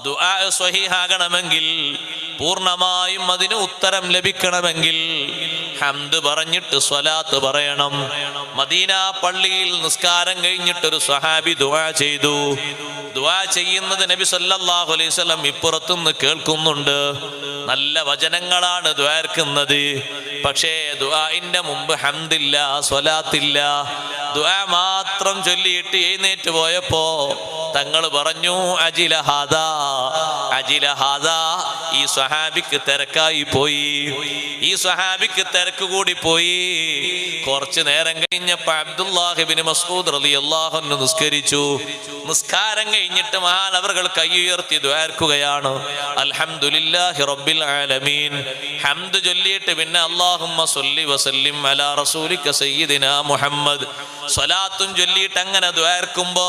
ദുആ സ്വഹീഹാകണമെങ്കിൽ, പൂർണ്ണമായും അതിന് ഉത്തരം ലഭിക്കണമെങ്കിൽ ഹംദ് പറഞ്ഞിട്ട് സ്വലാത്ത് പറയണം. മദീന പള്ളിയിൽ നിസ്കാരം കഴിഞ്ഞിട്ടൊരു സ്വഹാബി ദുആ ചെയ്തു. ദുആ ചെയ്യുന്നത് നബി സല്ലല്ലാഹു അലൈഹി വസല്ലം ഇപ്പുറത്തുനിന്ന് കേൾക്കുന്നുണ്ട്. നല്ല വചനങ്ങളാണ് ദുആർക്കുന്നത്. പക്ഷേ ദുആഇന്റെ മുമ്പ് ഹംദില്ല, സ്വലാത്തില്ല. ദുആ മാത്രം ചൊല്ലിയിട്ട് എഴുന്നേറ്റ് പോയപ്പോ തങ്ങൾ പറഞ്ഞു, അജില ഹാദാ, അജില ഹാദാ. ഈ സ്വഹാബിക്ക് തിരക്കായി പോയി, ഈ സ്വഹാബിക്ക് തിരക്ക് കൂടി പോയി. കുറച്ചു നേരം കഴിഞ്ഞപ്പോ അബ്ദുല്ലാഹി ഇബ്നു മസ്ഊദ് റളിയല്ലാഹു അൻഹു നിസ്കരിച്ചു. നിസ്കാരം കഴിഞ്ഞിട്ട് മഹാനവറുകൾ കൈയുയർത്തി ദുആർക്കുകയാണ്, അൽഹംദുലില്ലാഹി റബ്ബിൽ ആലമീൻ. ഹംദ് ചൊല്ലിയിട്ട് പിന്നെ അല്ലാഹുമ്മ സ്വല്ലി വസല്ലിം അലാ റസൂലിക സയ്യിദിനാ മുഹമ്മദ്, സ്വലാത്തും ചൊല്ലിയിട്ട് അങ്ങനെ ദുആർക്കുമ്പോ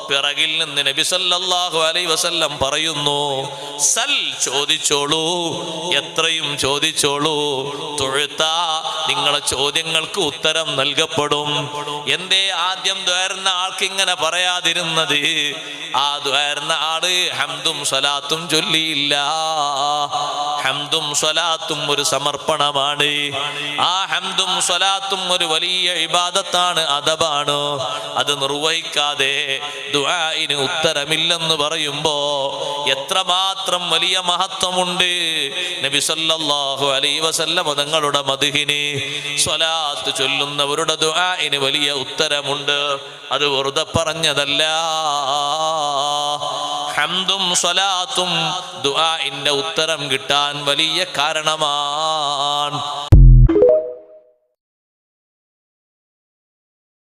പിറകിൽ നിന്ന് നബി സല്ലല്ലാഹു അലൈഹി വസല്ലം പറയുന്നു, സൽ, ചോദിച്ചോളൂ, എത്രയും ചോദിച്ചോളൂ, തുഴുത്ത, നിങ്ങളെ ചോദ്യങ്ങൾക്ക് ഉത്തരം നൽകപ്പെടും. എന്തേ ആദ്യം ദ്വാരുന്ന ആൾക്ക് ഇങ്ങനെ പറയാതിരുന്നത്? ആ ദ്വാരുന്ന ആള് ഹംദും സ്വലാത്തും ചൊല്ലിയില്ല. ഹംദും സ്വലാത്തും ഒരു സമർപ്പണമാണ്. ആ ഹംദും സ്വലാത്തും ഒരു വലിയ ഇബാദത്താണ്, അദബാണ്. അത് നിർവഹിക്കാതെ ദുആഇന് ഉത്തരമില്ലെന്ന് പറയുമ്പോ എത്രമാത്രം വലിയ മഹത്വമുണ്ട്. നബി സല്ലല്ലാഹു അലൈഹി വസല്ലം തങ്ങളുടെ മദ്ഹിന്, സ്വലാത്ത് ചൊല്ലുന്നവരുടെ ദുആഇന് വലിയ ഉത്തരമുണ്ട്. അത് വെറുതെ പറഞ്ഞതല്ല. ഹംദും സ്വലാത്തും ദുആഇന്റെ ഉത്തരം കിട്ടാൻ വലിയ കാരണമാണ്.